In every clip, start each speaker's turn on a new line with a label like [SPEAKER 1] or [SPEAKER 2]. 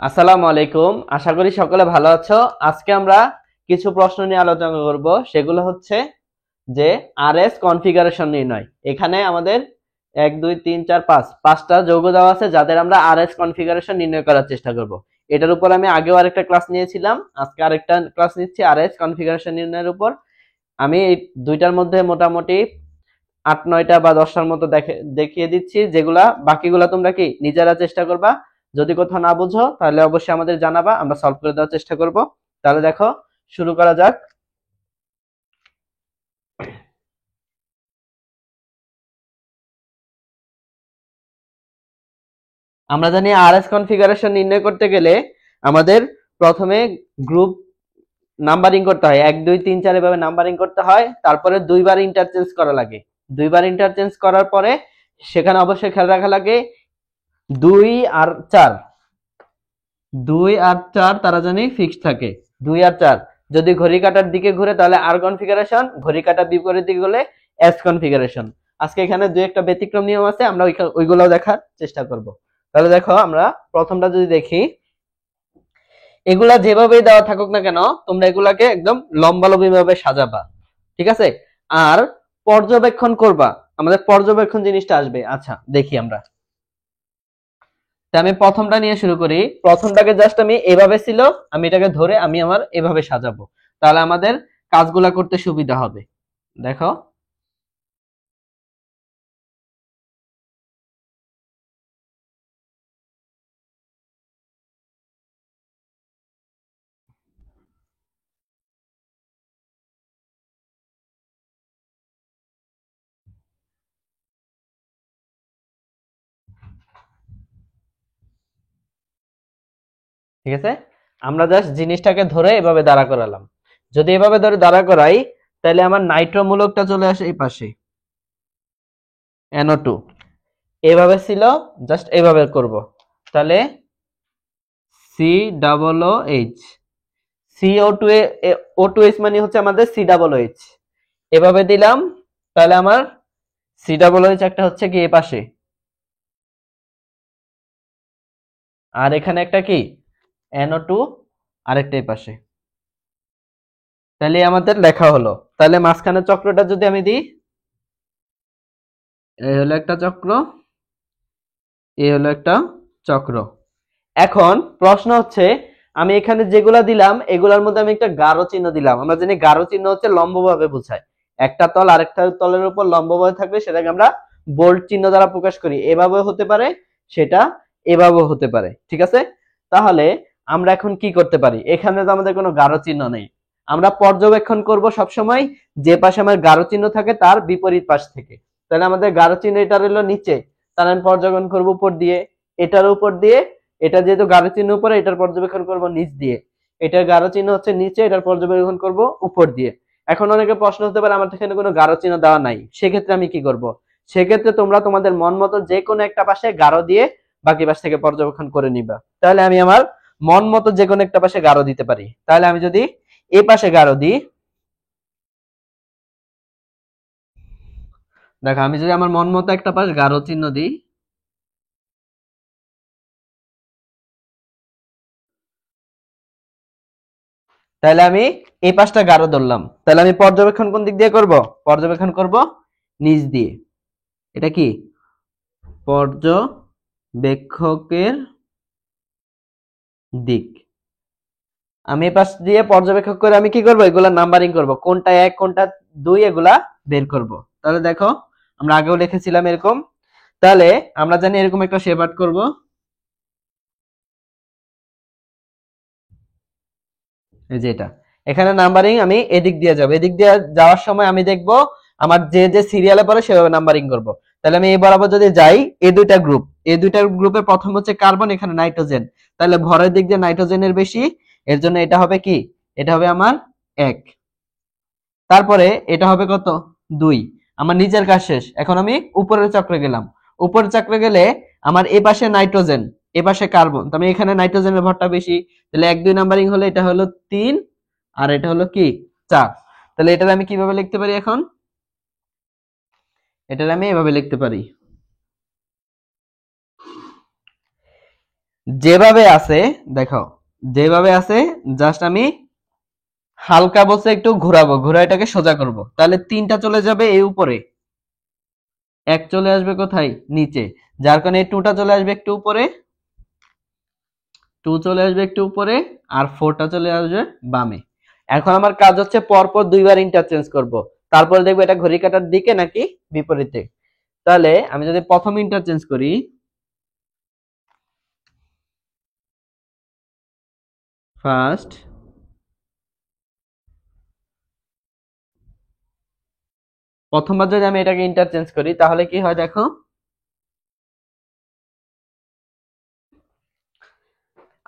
[SPEAKER 1] আসসালামু আলাইকুম। আশা করি সকলে ভালো আছো। আজকে আমরা কিছু প্রশ্ন নিয়ে আলোচনা করব। সেগুলো হচ্ছে যে আরএস কনফিগারেশন নির্ণয়। এখানে আমাদের 1 2 3 4 5 পাঁচটা যৌগ দেওয়া আছে যাদের আমরা আরএস কনফিগারেশন নির্ণয় করার চেষ্টা করব। এটার উপর আমি আগেও আরেকটা ক্লাস নিয়েছিলাম, আজকে আরেকটা ক্লাস নিচ্ছি আরএস কনফিগারেশন নির্ণয়ের উপর। আমি এই দুইটার মধ্যে মোটামুটি 8 9টা বা 10টার মতো দেখিয়ে দিচ্ছি, যেগুলা বাকিগুলা তোমরা কি নিজেরা চেষ্টা করবা। যদি কোথাও না বুঝো তাহলে অবশ্যই আমাদের জানাবা, আমরা সলভ করে দেওয়ার চেষ্টা করব। তাহলে দেখো, শুরু করা যাক। আমরা জানি আরএস কনফিগারেশন নির্ণয় করতে গেলে আমাদের প্রথমে গ্রুপ নাম্বারিং করতে হয়, 1 2 3 4 এভাবে নাম্বারিং করতে হয়। তারপরে দুইবার ইন্টারচেঞ্জ করা লাগে। দুইবার ইন্টারচেঞ্জ করার পরে সেখানে অবশ্যই খেয়াল রাখা লাগে 2 আর 4, 2 আর 4 তারা জানি ফিক্সড থাকে। 2 আর 4 যদি ঘড়ি কাটার দিকে ঘুরে তাহলে আর কনফিগারেশন, ঘড়ি কাটার বিপরীত দিকে গেলে এস কনফিগারেশন। আজকে এখানে দুই একটা ব্যতিক্রম নিয়ম আছে, আমরা ওইগুলো দেখার চেষ্টা করব। তাহলে দেখো, আমরা প্রথমটা যদি দেখি, এগুলা যেভাবেই দেওয়া থাকুক না কেন তোমরা এগুলাকে একদম লম্বালম্বি ভাবে সাজাবা, ঠিক আছে? আর পর্যবেক্ষণ করবা, আমাদের পর্যবেক্ষণ জিনিসটা আসবে। আচ্ছা দেখি আমরা। তা আমি প্রথমটা নিয়ে শুরু করি। প্রথমটাকে জাস্ট আমি এভাবে ছিল, আমি এটাকে ধরে আমি আমার এভাবে সাজাবো, তাহলে আমাদের কাজগুলা করতে সুবিধা হবে। দেখো, ঠিক আছে, আমরা জাস্ট জিনিসটাকে ধরে এভাবে দাঁড়া করালাম। যদি এভাবে ধরে দাঁড়া করাই তাহলে আমার নাইট্রো মূলকটা চলে আসে এই পাশে, NO2। এভাবে ছিল, জাস্ট এভাবে করব, তাহলে COOH, CO2H মানে হচ্ছে আমাদের COOH। এভাবে দিলাম, তাহলে আমার COOH একটা হচ্ছে কি এ পাশে, আর এখানে একটা কি NO2 আরেকটা এই পাশে। তাহলে আমাদের লেখা হলো। তাহলে মাঝখানে চক্রটা যদি আমি দিই, এই হলো একটা চক্র, এই হলো একটা চক্র। এখন প্রশ্ন হচ্ছে, আমি এখানে যেগুলা দিলাম এগুলার মধ্যে আমি একটা গাঢ় চিহ্ন দিলাম। আমরা জানি গাঢ় চিহ্ন হচ্ছে লম্বভাবে বোঝায়, একটা তল আরেকটা তলের উপর লম্বভাবে থাকবে, সেটাকে আমরা বোল্ড চিহ্ন দ্বারা প্রকাশ করি। এভাবেও হতে পারে, সেটা এভাবেও হতে পারে, ঠিক আছে? তাহলে আমরা এখন কি করতে পারি? এখানে তো আমাদের কোনো গাঢ় চিহ্ন নেই, আমরা পর্যবেক্ষণ করব সবসময় যে পাশে আমার গাঢ় চিহ্ন থাকে তার বিপরীত পাশ থেকে। তাহলে আমাদের গাঢ় চিহ্ন এটা রইল নিচে, তাহলে আমি পর্যবেক্ষণ করব উপর দিয়ে, এটার উপর দিয়ে। এটা যেহেতু গাঢ় চিহ্ন উপরে, এটার পর্যবেক্ষণ করব নিচ দিয়ে। এটার গাঢ় চিহ্ন হচ্ছে নিচে, এটার পর্যবেক্ষণ করব উপর দিয়ে। এখন অনেকে প্রশ্ন হতে পারে, আমার এখানে কোনো গাঢ় চিহ্ন দেওয়া নাই, সেক্ষেত্রে আমি কি করব? সেক্ষেত্রে তোমরা তোমাদের মন মতো যে কোনো একটা পাশে গাঢ় দিয়ে বাকি পাশ থেকে পর্যবেক্ষণ করে নিবা। তাহলে আমি আমার মন মতো যে কোনো একটা পাশে গাঢ় দিতে পারি। তাহলে আমি যদি এই পাশে গাঢ় দিই, দেখো আমি যদি আমার মন মতো একটা পাশ গাঢ় চিহ্ন দিই, তাহলে আমি এই পাশটা গাঢ় ধরলাম। তাহলে আমি পর্যবেক্ষণ কোন দিক দিয়ে করব? পর্যবেক্ষণ করব নিচ দিয়ে। এটা কি পর্যবেক্ষকের দিক। আমি এই পাশ দিয়ে পর্যবেক্ষক করে আমি কি করব? এগুলা নাম্বারিং করব, কোনটা 1 কোনটা 2 এগুলা বের করব। তাহলে দেখো, আমরা আগেও লিখেছিলাম এরকম। তাহলে আমরা জানি এরকম একটা শেপ আর্ট করব, এই যে এটা। এখানে নাম্বারিং আমি এদিক দিয়ে যাব, এদিক দিয়ে যাওয়ার সময় আমি দেখব আমার যে যে সিরিয়ালে পড়ে সেভাবে নাম্বারিং করব। তাহলে আমি এই বরাবর যদি যাই, এই দুইটা গ্রুপের প্রথম হচ্ছে কার্বন, এখানে নাইট্রোজেন, তাহলে ভরের দিক দিয়ে নাইট্রোজেনের বেশি, এর জন্য এটা হবে কি, এটা হবে আমার 1। তারপরে এটা হবে কত, 2। আমার নিচের কাজ শেষ, এখন আমি উপরের চক্রে গেলাম। উপরের চক্রে গেলে আমার এ পাশে নাইট্রোজেন, এ পাশে কার্বন, তো আমি এখানে নাইট্রোজেনের ভরটা বেশি, তাহলে 1 2 নাম্বারিং হলে এটা হলো 3, আর এটা হলো কি 4। তাহলে এটা আমি কিভাবে লিখতে পারি এখন? এটা আমি এভাবে লিখতে পারি যেভাবে আছে দেখো, যেভাবে আছে জাস্ট আমি হালকা বসে একটু ঘোরাবো, ঘুরা এটাকে সোজা করব, তাহলে 3টা চলে যাবে এই উপরে, 1 চলে আসবে কোথায় নিচে, যার কারণে এই 2টা চলে আসবে একটু উপরে, 2 চলে আসবে একটু উপরে, আর 4টা চলে আসবে বামে। এখন আমার কাজ হচ্ছে পরপর 2বার ইন্টারচেঞ্জ করব, তারপরে দেখবো এটা ঘড়ি কাঁটার দিকে নাকি বিপরীতে। তাহলে আমি যদি প্রথম ইন্টারচেঞ্জ করি, ফার্স্ট, প্রথমবার যদি আমি এটাকে ইন্টারচেঞ্জ করি তাহলে কি হয় দেখো,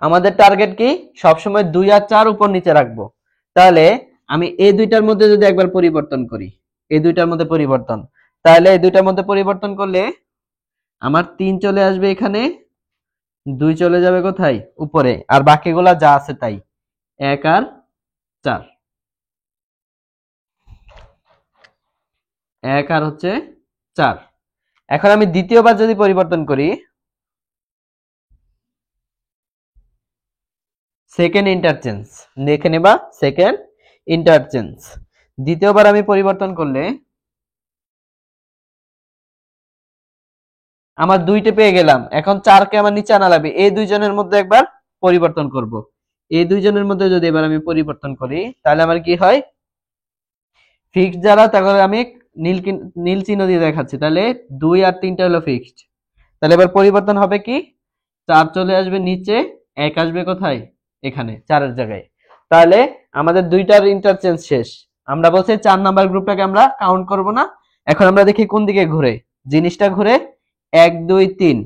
[SPEAKER 1] আমাদের টার্গেট কি সবসময় 2 আর 4 উপর নিচে রাখবো। তাহলে আমি এই দুইটার মধ্যে যদি একবার পরিবর্তন করি, এই দুইটার মধ্যে পরিবর্তন, তাহলে এই দুইটার মধ্যে পরিবর্তন করলে আমার 3 চলে আসবে এখানে, 2 চলে যাবে কোথায় উপরে, আর বাকিগুলা যা আছে তাই, 1 আর 4, 1 আর হচ্ছে 4। এখন আমি দ্বিতীয়বার যদি পরিবর্তন করি, সেকেন্ড ইন্টারচেঞ্জ দেখে নেবা, সেকেন্ড ইন্টারচেঞ্জ দ্বিতীয়বার আমি পরিবর্তন করলে আমার 2টে পেয়ে গেলাম, এখন 4কে আমার নিচে আনা লাগবে, এই দুইজনের মধ্যে একবার পরিবর্তন করব। এই দুইজনের মধ্যে যদি এবার আমি পরিবর্তন করি তাহলে আমার কি হয়, ফিক্সড যারা তাহলে আমি নীল চিহ্ন দিয়ে দেখাচ্ছি, তাহলে 2 আর 3টা হলো ফিক্সড। তাহলে এবার পরিবর্তন হবে কি, 4 চলে আসবে নিচে, 1 আসবে কোথায় এখানে 4-এর জায়গায়। তাহলে আমাদের দুইটার ইন্টারচেঞ্জ শেষ। আমরা বলছি 4 নাম্বার গ্রুপটাকে আমরা কাউন্ট করব না। এখন আমরা দেখি কোন দিকে ঘুরে, জিনিসটা ঘুরে 1 2 3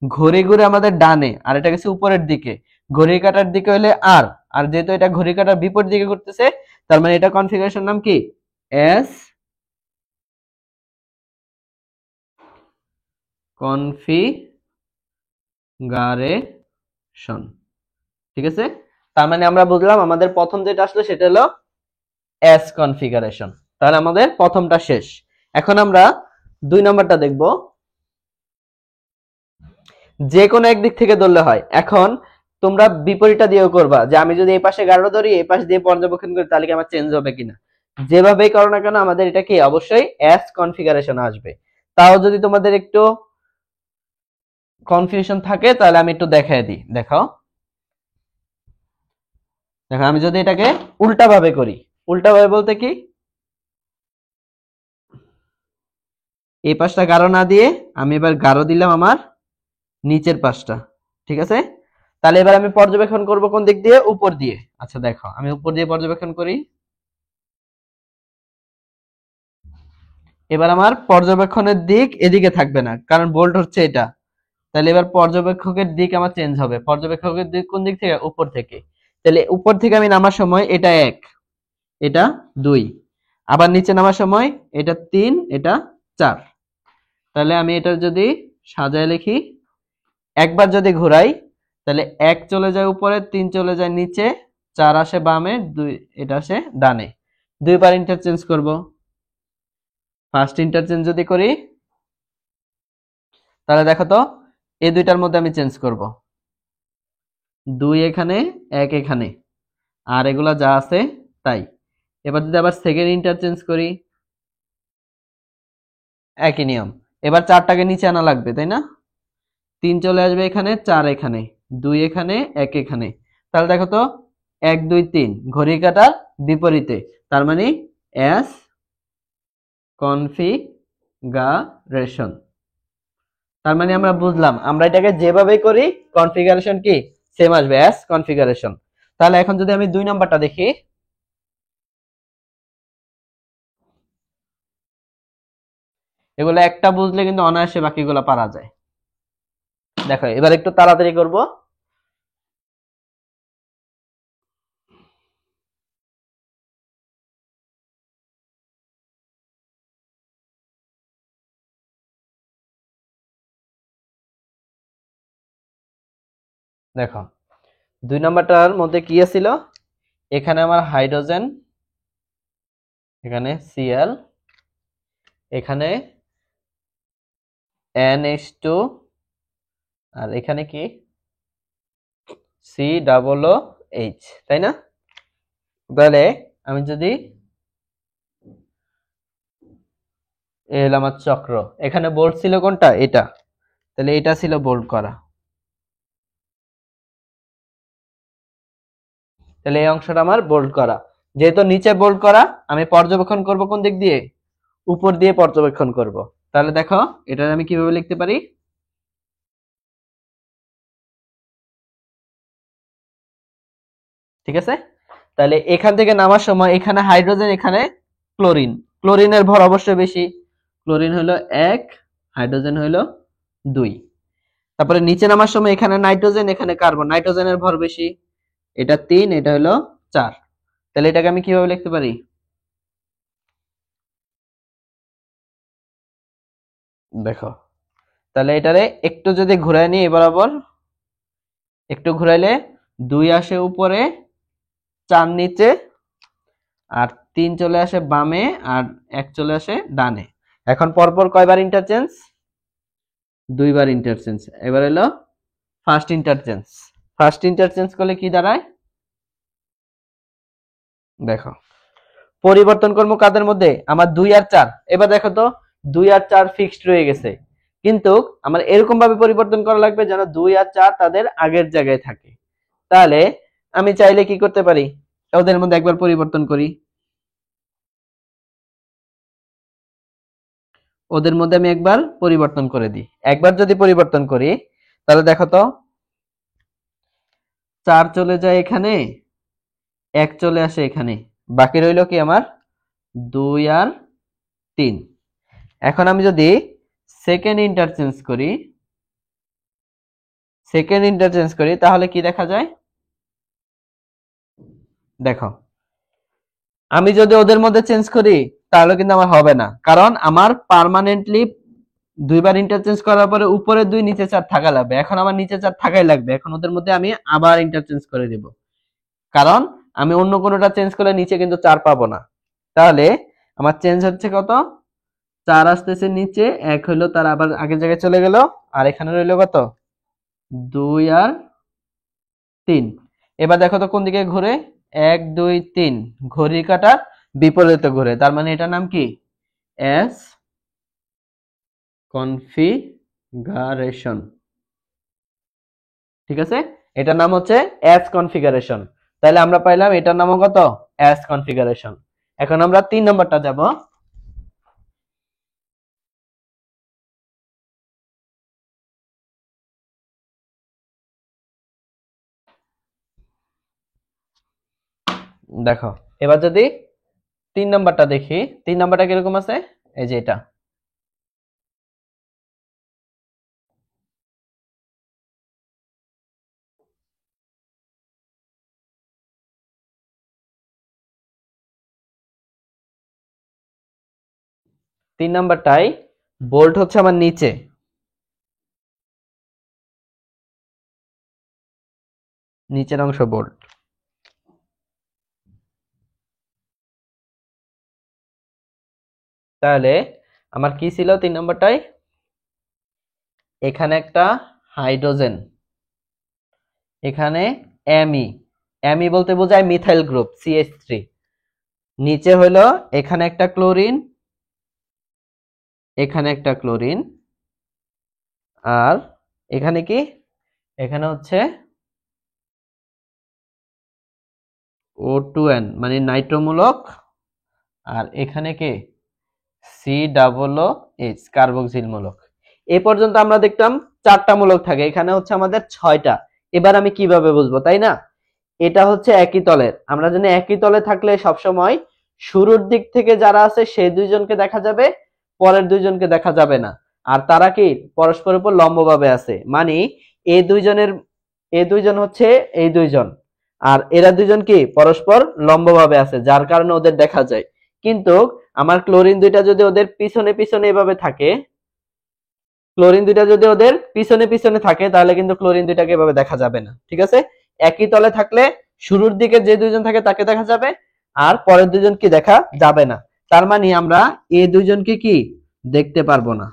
[SPEAKER 1] ঘুরে ঘুরে আমাদের ডানে, আর এটা গেছে উপরের দিকে, ঘড়ি কাঁটার দিকে হলে আর, আর যেহেতু এটা ঘড়ি কাঁটার বিপরীত দিকে ঘুরতেছে, তার মানে এটা কনফিগারেশন নাম কি, এস কনফিগারেশন। ঠিক আছে, তার মানে আমরা বুঝলাম আমাদের প্রথম যেটা আসলো সেটা হলো এস কনফিগারেশন। তাহলে আমাদের প্রথমটা শেষ। এখন আমরা 2 নাম্বারটা দেখব, যে কোনো একদিক থেকে ধরলে হয়। এখন তোমরা বিপরীতটা দিয়েও করবা, যে আমি যদি এই পাশে গাঢ় ধরি, এই পাশ দিয়ে পর্যবেক্ষণ করি, তাহলে কি আমার চেঞ্জ হবে কিনা। যেভাবেই করো না কেন আমাদের এটা কি অবশ্যই এস কনফিগারেশন আসবে। তাও যদি তোমাদের একটু কনফিউশন থাকে তাহলে আমি একটু দেখাই দিই। দেখো, দেখো আমি যদি এটাকে উল্টা ভাবে করি, উল্টা ভাবে বলতে কি, এই পাশটা গাঢ় না দিয়ে আমি এবার গাঢ় দিলাম আমার নিচের পাশটা। ঠিক আছে, তাহলে এবার আমি পর্যবেক্ষণ করব কোন দিক দিয়ে, উপর দিয়ে। আচ্ছা দেখো আমি উপর দিয়ে পর্যবেক্ষণ করি, এবার আমার পর্যবেক্ষণের দিক এদিকে থাকবে না, কারণ বোল্ট হচ্ছে এটা। তাহলে এবার পর্যবেক্ষকের দিক আমার চেঞ্জ হবে, পর্যবেক্ষকের দিক কোন দিক থেকে, উপর থেকে। তাহলে উপর থেকে আমি নামার সময় এটা 1, এটা 2, আবার নিচে নামার সময় এটা 3, এটা 4। তাহলে আমি এটা যদি সাজায় লিখি, একবার যদি ঘোরাই তাহলে 1 চলে যায় উপরে, 3 চলে যায় নিচে, 4 আসে বামে, 2 এটা আসে ডানে। 2বার ইন্টারচেঞ্জ করব। ফার্স্ট ইন্টারচেঞ্জ যদি করি তাহলে দেখো তো, এই দুইটার মধ্যে আমি চেঞ্জ করব, 2 এখানে, 1 এখানে, আর এগুলা যা আছে তাই। এবার যদি আবার সেকেন্ড ইন্টারচেঞ্জ করি, একই নিয়ম। এবার 4টাকে নিচে আনা লাগবে, তাই না, 3 চলে আসবে এখানে, 4 এখানে, 2 এখানে, 1 এখানে। তাহলে দেখো তো, 1 2 3 ঘড়ি কাঁটার বিপরীতে, তার মানে এস কনফিগারেশন। তার মানে আমরা বুঝলাম আমরা এটাকে যেভাবে করি কনফিগারেশন কি সেম আসবে, এস কনফিগারেশন। তাহলে এখন যদি আমি 2 নাম্বারটা দেখি, এগুলো একটা বুঝলে কিন্তু অনায়াসে বাকিগুলো পারা যায়। দেখো এবার একটু তাড়াতাড়ি করব। দেখো 2 নাম্বারটার মধ্যে কি ছিল, এখানে আমার হাইড্রোজেন, এখানে Cl, এখানে NH2, আর এখানে কি COOH, তাই না? তাহলে আমি যদি এল আমার চক্র, এখানে বোল্ড ছিল কোনটা? এটা, তাহলে এটা ছিল বোল্ড করা। তাহলে এই অংশটা আমার বোল্ড করা। যেহেতু নিচে বোল্ড করা, আমি পর্যবেক্ষণ করব কোন দিক দিয়ে? উপর দিয়ে পর্যবেক্ষণ করব। তাহলে দেখো এটা আমি কিভাবে লিখতে পারি? ঠিক আছে, তাহলে এখান থেকে নামার সময় এখানে হাইড্রোজেন, এখানে ক্লোরিন। ক্লোরিনের ভর অবশ্যই বেশি, ক্লোরিন হলো 1, হাইড্রোজেন হলো 2। তারপরে নিচে নামার সময় এখানে নাইট্রোজেন, এখানে কার্বন, নাইট্রোজেনের ভর বেশি, এটা 3, এটা হলো 4। তাহলে এটাকে আমি কিভাবে লিখতে পারি? দেখো, তাহলে এটারে একটু যদি ঘুরাই নিই বরাবর, একটু ঘুরাইলে 2 আসে উপরে, 4 নিচে, আর 3 চলে আসে বামে, আর 1 চলে আসে ডানে। এখন পরপর কয়বার ইন্টারচেঞ্জ? 2 বার ইন্টারচেঞ্জ। এবার হলো ফার্স্ট ইন্টারচেঞ্জ। ফার্স্ট ইন্টারচেঞ্জ করলে কি দাঁড়ায়? দেখো, পরিবর্তন করবো কাদের মধ্যে? আমার 2 আর 4। এবার দেখো তো 2 আর 4 ফিক্সড রয়ে গেছে, কিন্তু আমার এরকম ভাবে পরিবর্তন করা লাগবে যেন 2 আর 4 তাদের আগের জায়গায় থাকে। তাহলে আমি চাইলে কি করতে পারি? ওদের মধ্যে একবার পরিবর্তন করি, ওদের মধ্যে আমি একবার পরিবর্তন করে দিই। একবার যদি পরিবর্তন করি, তাহলে দেখো তো 4 চলে যায় এখানে, 1 চলে আসে এখানে, বাকি রইল কি আমার? 2 আর 3। এখন আমি যদি সেকেন্ড ইন্টারচেঞ্জ করি, তাহলে কি দেখা যায়? দেখো, আমি যদি ওদের মধ্যে চেঞ্জ করি তাহলে কিন্তু আমার হবে না, কারণ আমার পার্মানেন্টলি 2 বার ইন্টারচেঞ্জ করার পরে উপরে 2 নিচে 4 থাকা লাগবে। এখন আমার নিচে 4 থাকাই লাগবে, এখন ওদের মধ্যে আমি আবার ইন্টারচেঞ্জ করে দিব, কারণ আমি অন্য কোনোটা চেঞ্জ করলে নিচে কিন্তু 4 পাবো না। তাহলে আমার চেঞ্জ হচ্ছে কত? 4 আসতেছে নিচে, 1 হইলো তার আবার আগের জায়গায় চলে গেল, আর এখানে রইলো কত? 2 আর 3। এবার দেখো তো কোন দিকে ঘুরে? 1 2 3, ঘড়ির কাঁটার বিপরীতে ঘুরে, তার মানে এটার নাম কি? S configuration. ঠিক আছে, এটার নাম হচ্ছে এস কনফিগারেশন। তাহলে আমরা পাইলাম এটার নাম কত? S configuration. এখন আমরা 3 নম্বরটা যাব। দেখো, এবার যদি 3 নাম্বারটা দেখি, 3 নাম্বারটা কিরকম আছে? এই যে এটা। 3 নাম্বারটাই বোল্ট হচ্ছে আমার নিচে, নিচের অংশ বোল্ট। তাহলে আমার কি ছিল 3 নাম্বারটাই? এখানে একটা হাইড্রোজেন, এখানে এমই, এমই বলতে বোঝায় মিথাইল গ্রুপ CH3। নিচে হলো এখানে একটা ক্লোরিন, এখানে একটা ক্লোরিন, আর এখানে কি? এখানে হচ্ছে O2N মানে নাইট্রোমূলক, আর এখানে কি? COOH কার্বক্সিল মূলক। এ পর্যন্ত আমরা দেখতাম 4টা মূলক থাকে, এখানে হচ্ছে আমাদের 6টা। এবার আমি কিভাবে বুঝবো, তাই না? এটা হচ্ছে একই তলের, আমরা জানি একই তলে থাকলে সবসময় শুরুর দিক থেকে যারা আছে সেই দুইজনকে দেখা যাবে, পরের দুইজনকে দেখা যাবে না। আর তারা কি পরস্পরের উপর লম্বভাবে আছে, মানে এই দুইজন হচ্ছে এই দুইজন, আর এরা দুইজন কি পরস্পর লম্বভাবে আছে, যার কারণে ওদের দেখা যায়। কিন্তু আমার ক্লোরিন দুইটা যদি ওদের পিছনে পিছনে এভাবে থাকে, ক্লোরিন দুইটা যদি ওদের পিছনে পিছনে থাকে, তাহলে কিন্তু ক্লোরিন দুইটাকে এভাবে দেখা যাবে না। ঠিক আছে, একই তলে থাকলে শুরুর দিকে যে দুইজন থাকে তাকে দেখা যাবে, আর পরের দুইজন কি দেখা যাবে না। তার মানে আমরা এই দুইজনকে কি দেখতে পারবো না।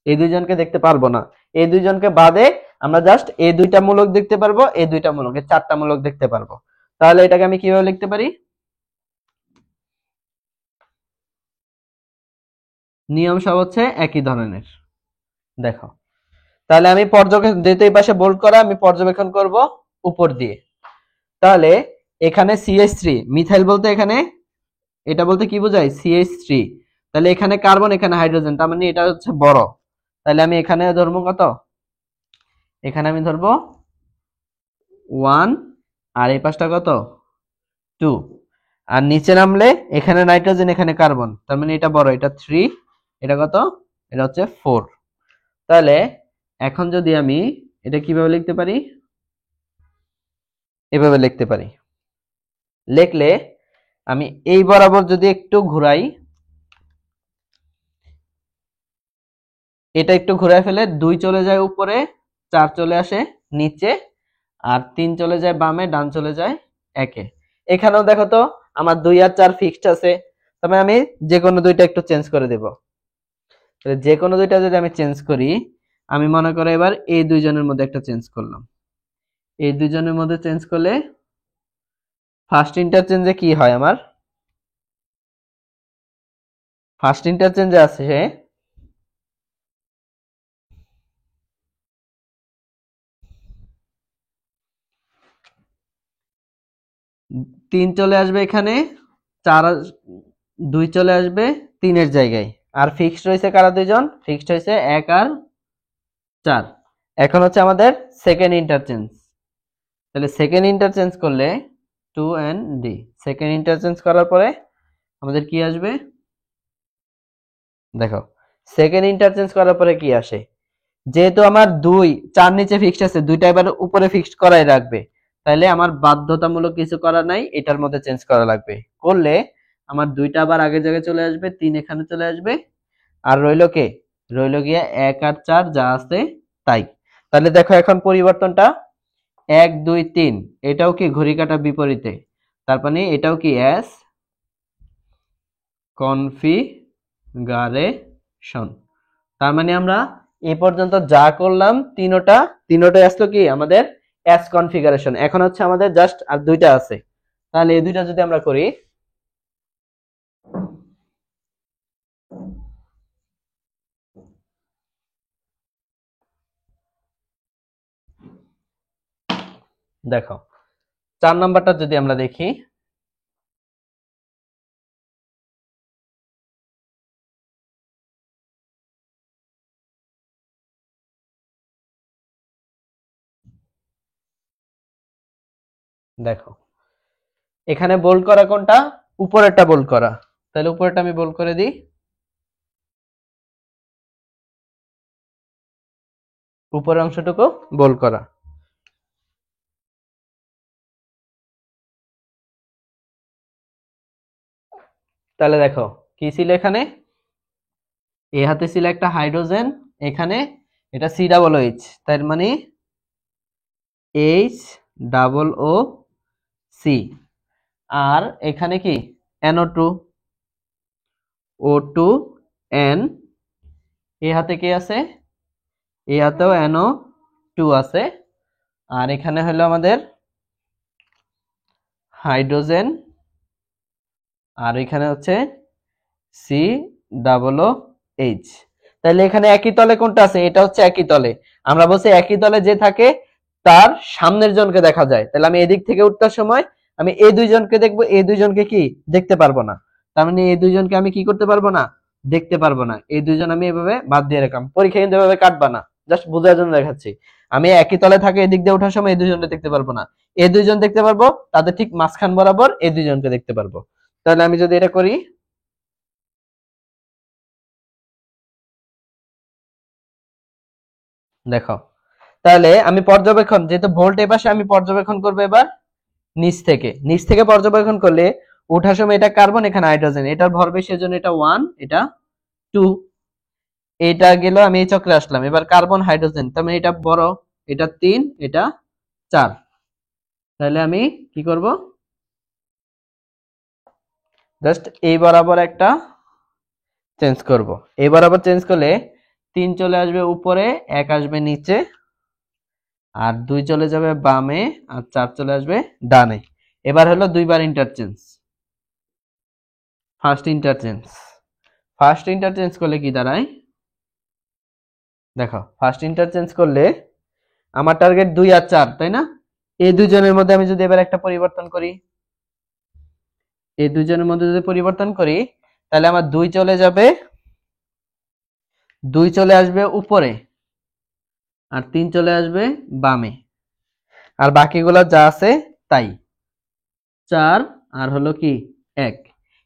[SPEAKER 1] এই দুইজনকে দেখতে পারবো না। এই দুইজনকে বাদে আমরা জাস্ট এই দুইটা মূলক দেখতে পারবো, এই দুইটা মূলক, এই চারটা মূলক দেখতে পারবো। তাহলে এটাকে আমি কিভাবে লিখতে পারি? নিয়ম সব হচ্ছে একই ধরনের। দেখো, তাহলে আমি পর্যবেক্ষণ, যেহেতু এই পাশে বোল্ড করা, আমি পর্যবেক্ষণ করব উপর দিয়ে। তাহলে এখানে CH3, মিথাইল বলতে এখানে এটা বলতে কি বোঝায়? CH3। তাহলে এখানে কার্বন, এখানে হাইড্রোজেন, তার মানে এটা হচ্ছে বড়। তাহলে আমি এখানে ধরবো কত? এখানে আমি ধরবো 1, আর এই পাশটা কত? 2। আর নিচে নামলে এখানে নাইট্রোজেন, এখানে কার্বন, তার মানে এটা বড়, এটা 3, এটা কত? এটা হচ্ছে 4। তাহলে এখন যদি আমি এটা কিভাবে লিখতে পারি? এভাবে লিখতে পারি। লিখলে আমি এই বরাবর যদি একটু ঘুরাই, এটা একটু ঘুরাই ফেলে 2 চলে যায় উপরে, 4 চলে আসে নিচে, আর 3 চলে যায় বামে, ডান চলে যায় 1-এ। এখানেও দেখো তো আমার 2 আর 4 ফিক্সড আছে, তবে আমি যে কোনো দুইটা একটু চেঞ্জ করে দেব। তাহলে যে কোনো দুইটা যদি আমি চেঞ্জ করি, আমি মনে করো এবার এই দুইজনের মধ্যে একটা চেঞ্জ করলাম। এই দুইজনের মধ্যে চেঞ্জ করলে ফার্স্ট ইন্টারচেঞ্জে কি হয়? আমার ফার্স্ট ইন্টারচেঞ্জে আছে 3 চলে আসবে এখানে, 4 2 চলে আসবে 3 এর জায়গায়। আর ফিক্সড রয়েছে কারা? দুইজন ফিক্সড হয়েছে, 1 আর 4। এখন হচ্ছে আমাদের সেকেন্ড ইন্টারচেঞ্জ। তাহলে সেকেন্ড ইন্টারচেঞ্জ করলে 2ND, সেকেন্ড ইন্টারচেঞ্জ করার পরে আমাদের কি আসবে? দেখো, সেকেন্ড ইন্টারচেঞ্জ করার পরে কি আসে? যেহেতু আমার 2 4 নিচে ফিক্সড আছে, দুইটা এবার উপরে ফিক্সড করাই রাখবে, তাহলে আমার বাধ্যতামূলক কিছু করা নাই, এটার মধ্যে চেঞ্জ করা লাগবে। করলে আমার দুইটা আবার আগের জায়গায় চলে আসবে, 3 এখানে চলে আসবে, আর রইল কে? রইল গিয়া 1 আর 4 যা আছে তাই। তাহলে দেখো এখন পরিবর্তনটা 1 2 3, এটাও কি ঘড়ি কাঁটা বিপরীতে, তার মানে এটাও কি এস কনফিগারেশন। তার মানে আমরা এই পর্যন্ত যা করলাম তিনোটাই আসলো কি আমাদের এস কনফিগারেশন। এখন হচ্ছে আমাদের জাস্ট আর দুইটা আছে, তাহলে এই দুইটা যদি আমরা করি, দেখো 4 নাম্বারটা যদি আমরা দেখি, দেখো এখানে বোল্ড করা কোনটা? উপরেরটা বোল্ড করা। তাহলে উপরেরটা আমি বোল্ড করে দিই, উপরের অংশটুকু বোল্ড করা। তাহলে দেখো কি ছিল এখানে? এ হাতে ছিল একটা হাইড্রোজেন, এখানে এটা COOH, তার মানে HOOC। আর এখানে কি? NO2, O2N। এ হাতে কি আছে? এ হাতেও NO2 আছে। আর এখানে হলো আমাদের হাইড্রোজেন, আর এখানে হচ্ছে COOH। তাহলে এখানে একই তলে কোনটা আছে? এটা হচ্ছে একই তলে। আমরা বলছি একই তলে যে থাকে তার সামনের জনকে দেখা যায়। তাহলে আমি এদিক থেকে উঠতার সময় আমি এই দুইজনকে দেখবো, এই দুইজনকে কি দেখতে পারবো না। তার মানে এই দুইজনকে আমি কি করতে পারবো না? দেখতে পারবো না। এই দুইজন আমি এভাবে বাদ দিয়ে রাখলাম। পরীক্ষা কিন্তু এভাবে কাটবা না, জাস্ট বোঝার জন্য দেখাচ্ছি। আমি একই তলে থাকে এদিক দিয়ে ওঠার সময় এই দুইজনকে দেখতে পারবো না। এই দুইজন দেখতে পারবো, তাদের ঠিক মাঝখান বরাবর এই দুইজনকে দেখতে পারবো। তাহলে আমি যদি এটা করি, দেখো তাহলে আমি পর্যবেক্ষণ, যেহেতু ভোল্ট এ পাশে, আমি পর্যবেক্ষণ করবো এবার নিচ থেকে পর্যবেক্ষণ করলে ওঠার সময় এটা কার্বন, এখানে হাইড্রোজেন, এটার ভর বেশি, এজন্য এটা 1, এটা 2। এটা গেল, আমি এই চক্রে আসলাম, এবার কার্বন হাইড্রোজেন, তার মানে এটা বড়, এটা 3, এটা 4। তাহলে আমি কি করব? জাস্ট এই বরাবর একটা চেঞ্জ করব। এই বরাবর চেঞ্জ করলে 3 চলে আসবে উপরে, 1 আসবে নিচে, আর 2 চলে যাবে বামে, আর 4 চলে আসবে ডানে। এবার হলো দুইবার ইন্টারচেঞ্জ। ফার্স্ট ইন্টারচেঞ্জ করলে কি দাঁড়ায়? দেখো, ফার্স্ট ইন্টারচেঞ্জ করলে আমার টার্গেট 2 আর 4, তাই না? এই দুইজনের মধ্যে আমি যদি এবার একটা পরিবর্তন করি, তাহলে আমার 2 চলে আসবে উপরে, আর 3 চলে আসবে বামে, আর বাকিগুলো যা আছে তাই। 4 আর হলো কি 1।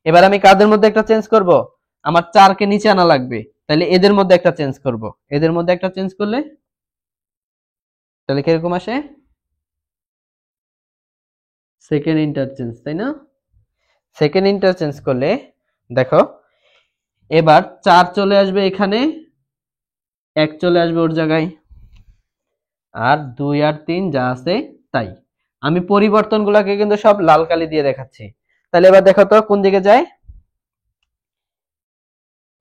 [SPEAKER 1] এবার আমি কাদের মধ্যে একটা চেঞ্জ করব? আমার 4 কে নিচে আনা লাগবে, তাহলে এদের মধ্যে একটা চেঞ্জ করব। এদের মধ্যে একটা চেঞ্জ করলে তাহলে কিরকম আসে? সেকেন্ড ইন্টারচেঞ্জ, তাই না? সেকেন্ড ইন্টারচেঞ্জ করলে দেখো, এবার 4 চলে আসবে এখানে, 1 চলে আসবে ওর জায়গায়, আর 2 আর 3 যা আছে তাই। আমি পরিবর্তনগুলোকে কিন্তু সব লাল কালি দিয়ে দেখাচ্ছি। তাহলে এবার দেখো তো কোন দিকে যায়।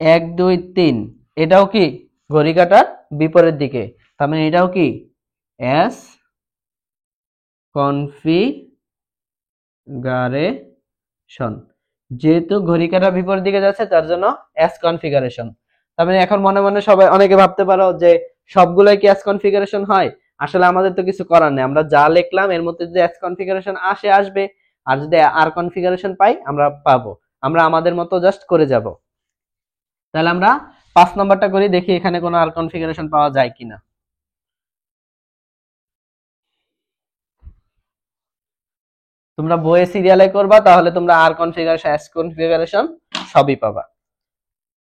[SPEAKER 1] 1 2 3, এটাও কি ঘড়ি কাঁটার বিপরীত দিকে, তার মানে এটাও কি এস কনফিগারেশন। যেহেতু ঘড়ি কাঁটার বিপরীত দিকে যাচ্ছে তার জন্য এস কনফিগারেশন। তার মানে এখন মনে মনে সবাই অনেকে ভাবতে পারো যে সবগুলাই কি এস কনফিগারেশন হয়? আসলে আমাদের তো কিছু করার নেই, আমরা যা লিখলাম এর মধ্যে যদি এস কনফিগারেশন আসবে, আর যদি আর কনফিগারেশন পাই আমরা পাবো, আমরা আমাদের মতো জাস্ট করে যাব। তাহলে আমরা 5 নাম্বারটা করি, দেখি এখানে কোনো আর কনফিগারেশন পাওয়া যায় কিনা। তোমরা বইয়ে সিরিয়ালে করবা, তাহলে তোমরা আর কনফিগারেশন, এস কনফিগারেশন সবই পাবা।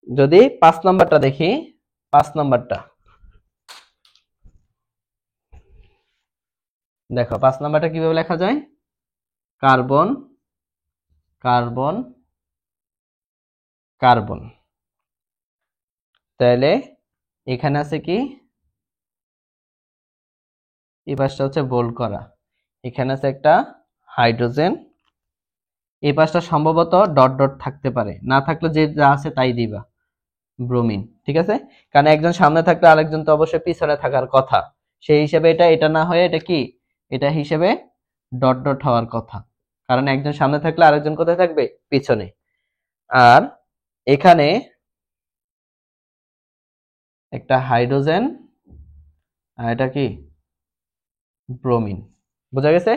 [SPEAKER 1] যদি 5 নাম্বারটা দেখি, 5 নাম্বারটা দেখো, 5 নাম্বারটা কিভাবে লেখা যায়? Carbon carbon carbon. তাহলে এখানে আছে কি, এই পাশটা হচ্ছে বোল্ড করা, এখানে আছে একটা হাইড্রোজেন, এই পাশটা সম্ভবত ডট ডট থাকতে পারে, না থাকলে যে যা আছে তাই দিবা, ব্রোমিন। ঠিক আছে, কারণ একজন সামনে থাকলে আরেকজন তো অবশ্যই পিছনে থাকার কথা, সেই হিসেবে এটা না হয়ে এটা কি, এটা হিসেবে ডট ডট হওয়ার কথা, কারণ একজন সামনে থাকলে আরেকজন কোথায় থাকবে? পিছনে। আর এখানে একটা হাইড্রোজেন, আর এটা কি ব্রোমিন। বোঝা গেছে?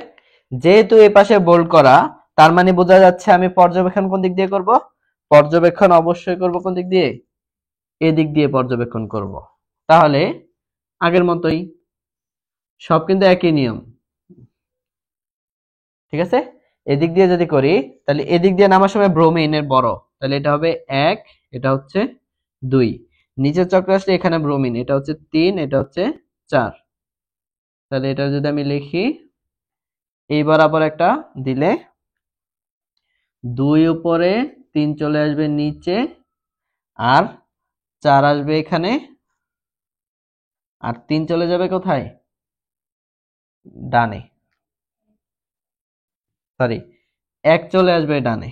[SPEAKER 1] যেহেতু এই পাশে বোল্ড করা, তার মানে বোঝা যাচ্ছে আমি পর্যবেক্ষণ কোন দিক দিয়ে করব? পর্যবেক্ষণ অবশ্যই করব কোন দিক দিয়ে? এদিক দিয়ে পর্যবেক্ষণ করব। তাহলে আগের মতোই সব কিন্তু একই নিয়ম। ঠিক আছে, এদিক দিয়ে যদি করি, তাহলে এদিক দিয়ে নামার সময় ব্রোমিনের বড়, তাহলে এটা হবে 1, এটা হচ্ছে 2, নিচের চক্রে আসলে এখানে ব্রোমিন, এটা হচ্ছে 3, এটা হচ্ছে 4। তাহলে এটা যদি আমি লিখি, এইবার আবার একটা দিলে 2 উপরে, 3 চলে আসবে নিচে, আর 4 আসবে এখানে, আর 3 চলে যাবে কোথায়? ডানে, সরি, 1 চলে আসবে ডানে,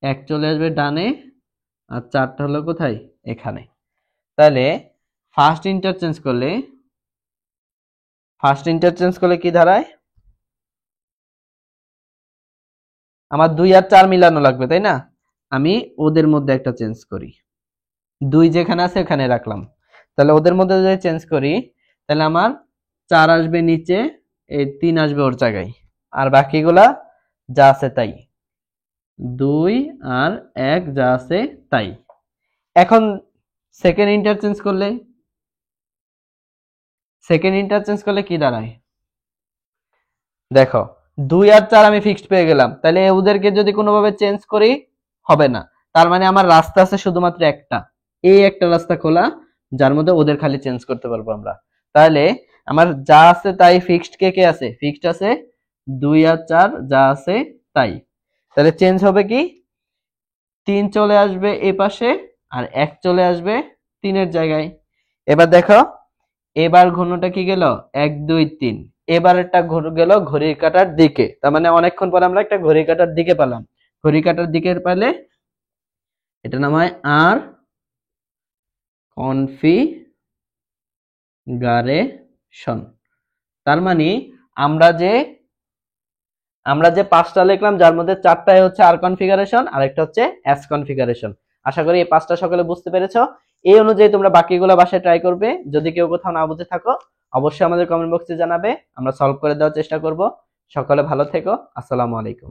[SPEAKER 1] 1 চলে আসবে ডানে, আর 4টা হলো কোথায়? এখানে। তাহলে ফার্স্ট ইন্টারচেঞ্জ করলে কি দাঁড়ায়? আমার 2 আর 4 মিলানো লাগবে, তাই না? আমি ওদের মধ্যে একটা চেঞ্জ করি, 2 যেখানে আছে ওখানে রাখলাম, তাহলে ওদের মধ্যে যদি চেঞ্জ করি, তাহলে আমার 4 আসবে নিচে, এই 3 আসবে ওর জায়গায়, আর বাকিগুলা যা আছে তাই, 2 আর 1 যা আছে তাই। এখন সেকেন্ড ইন্টারচেঞ্জ করলে কি দাঁড়ায়? দেখো, 2 আর 4 আমি ফিক্সড পেয়ে গেলাম, তাহলে ওদেরকে যদি কোনোভাবে চেঞ্জ করি হবে না, তার মানে আমার রাস্তা আছে শুধুমাত্র একটা, এই একটা রাস্তা খোলা, যার মধ্যে ওদের খালি চেঞ্জ করতে পারবো আমরা। তাহলে আমার যা আছে তাই ফিক্সড, কে কে আছে? ফিক্সড আছে 2 আর 4 যা আছে তাই। তাহলে চেঞ্জ হবে কি, 3 চলে আসবে এই পাশে, আর 1 চলে আসবে 3 এর জায়গায়। এবার দেখো, এবার ঘূর্ণটা কি গেল? 1 2 3, এবার একটা গেল ঘড়ির কাঁটার দিকে, তার মানে অনেকক্ষণ পরে আমরা একটা ঘড়ির কাঁটার দিকে পেলাম। ঘড়ির কাঁটার দিকে পেলে এটা নাম হয় আর কনফিগারেশন। তার মানে আমরা যে পাঁচটা লিখলাম, যার মধ্যে চারটাই হচ্ছে আর কনফিগারেশন আর একটা হচ্ছে এস কনফিগারেশন। আশা করি এই পাঁচটা সকলে বুঝতে পেরেছো। এই অনুযায়ী তোমরা বাকিগুলো বাসায় ট্রাই করবে। যদি কেউ কোথাও না বুঝে থাকো অবশ্যই আমাদের কমেন্ট বক্সে জানাবে, আমরা সলভ করে দেওয়ার চেষ্টা করব। সকলে ভালো থেকো। আসসালামু আলাইকুম।